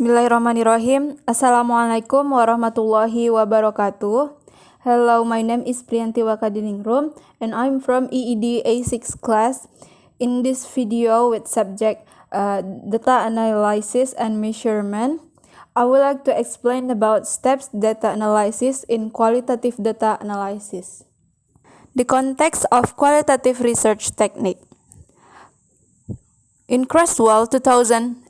Bismillahirrahmanirrahim. Assalamualaikum warahmatullahi wabarakatuh. Hello, my name is Prianti Wakhadiningrum and I'm from EED A6 class. In this video with subject data analysis and measurement, I would like to explain about steps data analysis in qualitative data analysis. The context of qualitative research technique. In Creswell 2007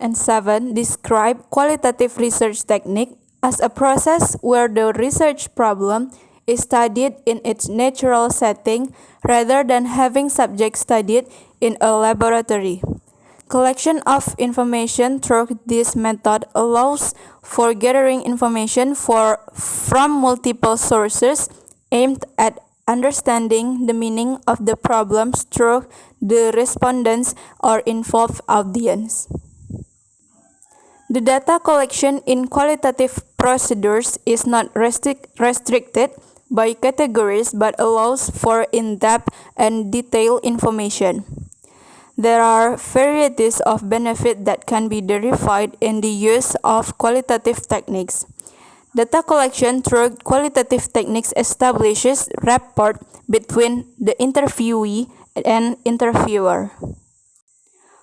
described qualitative research technique as a process where the research problem is studied in its natural setting rather than having subjects studied in a laboratory. Collection of information through this method allows for gathering information from multiple sources aimed at understanding the meaning of the problems through the respondents or involved audience. The data collection in qualitative procedures is not restricted by categories but allows for in-depth and detailed information. There are varieties of benefit that can be derived in the use of qualitative techniques. Data collection through qualitative techniques establishes rapport between the interviewee and interviewer.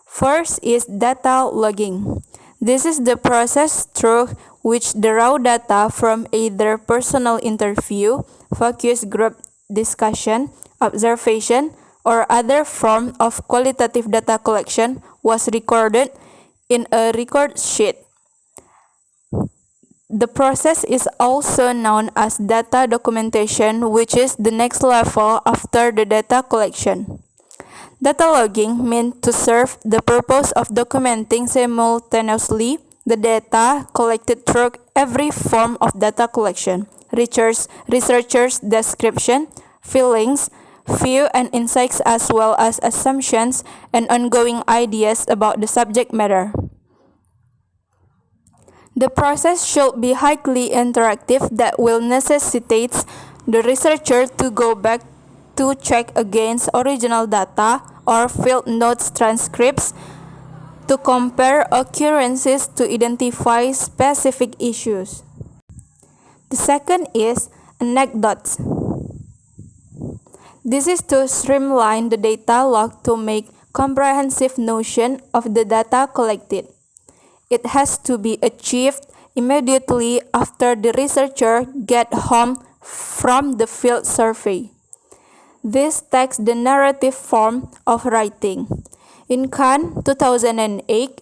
First is data logging. This is the process through which the raw data from either personal interview, focus group discussion, observation, or other form of qualitative data collection was recorded in a record sheet. The process is also known as data documentation, which is the next level after the data collection. Data logging means to serve the purpose of documenting simultaneously the data collected through every form of data collection, researchers' description, feelings, view and insights as well as assumptions and ongoing ideas about the subject matter. The process should be highly interactive that will necessitate the researcher to go back to check against original data or field notes transcripts to compare occurrences to identify specific issues. The second is anecdotes. This is to streamline the data log to make comprehensive notion of the data collected. It has to be achieved immediately after the researcher gets home from the field survey. This takes the narrative form of writing. In Khan 2008,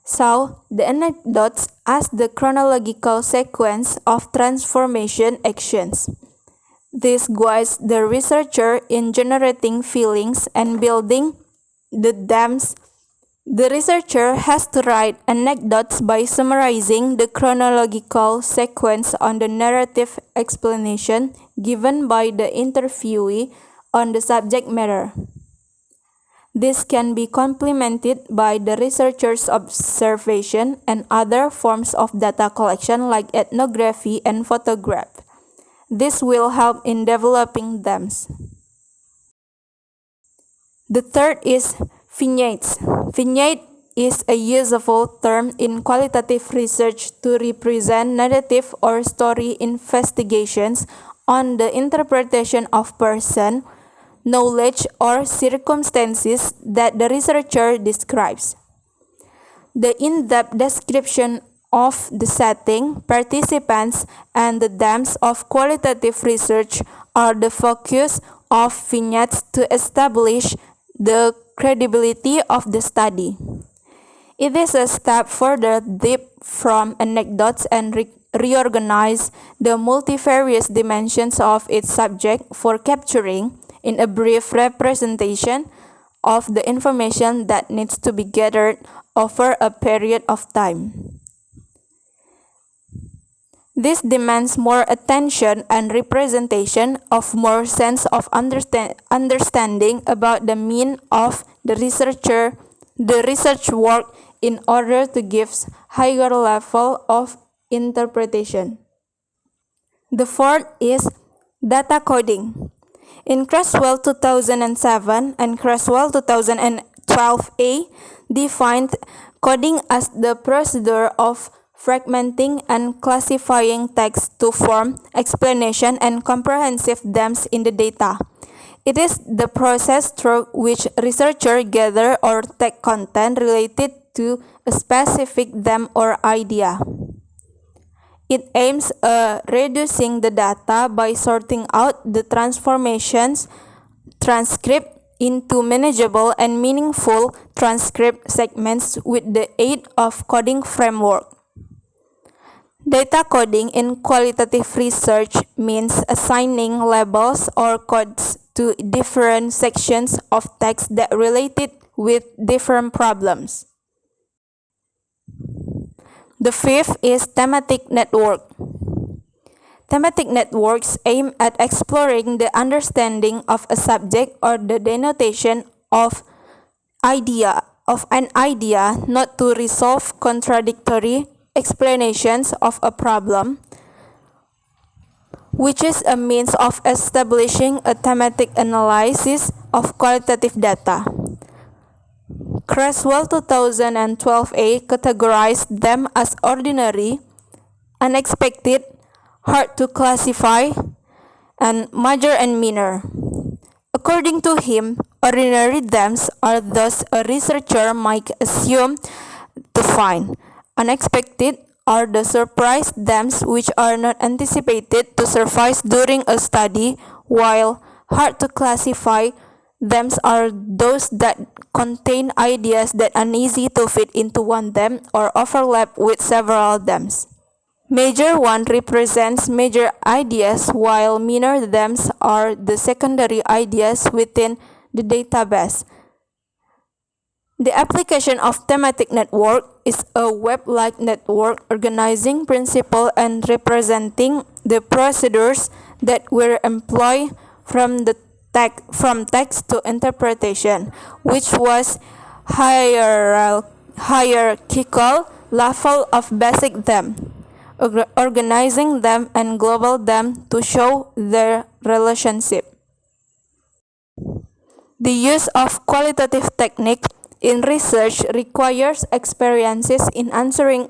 saw the anecdotes as the chronological sequence of transformation actions. This guides the researcher in generating feelings and building the dams. The researcher has to write anecdotes by summarizing the chronological sequence on the narrative explanation given by the interviewee on the subject matter. This can be complemented by the researcher's observation and other forms of data collection like ethnography and photograph. This will help in developing them. The third is vignettes. Vignette is a useful term in qualitative research to represent narrative or story investigations on the interpretation of person, knowledge, or circumstances that the researcher describes. The in-depth description of the setting, participants, and the themes of qualitative research are the focus of vignettes to establish the credibility of the study. It is a step further deep from anecdotes and reorganize the multifarious dimensions of its subject for capturing, in a brief representation, of the information that needs to be gathered over a period of time. This demands more attention and representation of more sense of understanding about the mean of the research work in order to give higher level of interpretation. The fourth is data coding. In Creswell 2007 and Creswell 2012A defined coding as the procedure of fragmenting and classifying text to form explanation and comprehensive themes in the data. It is the process through which researchers gather or take content related to a specific theme or idea. It aims at reducing the data by sorting out the transcript into manageable and meaningful transcript segments with the aid of coding framework. Data coding in qualitative research means assigning labels or codes to different sections of text that related with different problems. The fifth is thematic network. Thematic networks aim at exploring the understanding of a subject or the denotation of an idea, not to resolve contradictory explanations of a problem, which is a means of establishing a thematic analysis of qualitative data. Creswell 2012a categorized them as ordinary, unexpected, hard to classify, and major and minor. According to him, ordinary themes are those a researcher might assume to find. Unexpected are the surprise themes which are not anticipated to surface during a study, while hard to classify themes are those that contain ideas that are uneasy to fit into one theme or overlap with several themes. Major one represents major ideas, while minor themes are the secondary ideas within the database. The application of thematic network is a web-like network organizing principles and representing the procedures that were employed from text to interpretation, which was hierarchical level of basic them, organizing them and global them to show their relationship. The use of qualitative technique in research requires experiences in answering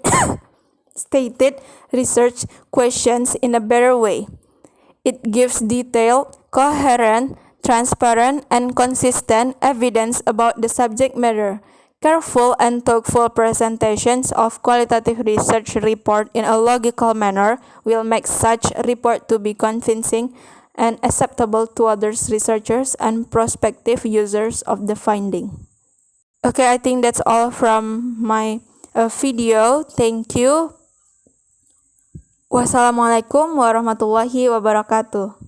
stated research questions in a better way. It gives detailed, coherent, transparent, and consistent evidence about the subject matter. Careful and thoughtful presentations of qualitative research report in a logical manner will make such report to be convincing and acceptable to others researchers and prospective users of the finding. Okay, I think that's all from my video. Thank you. Wassalamualaikum warahmatullahi wabarakatuh.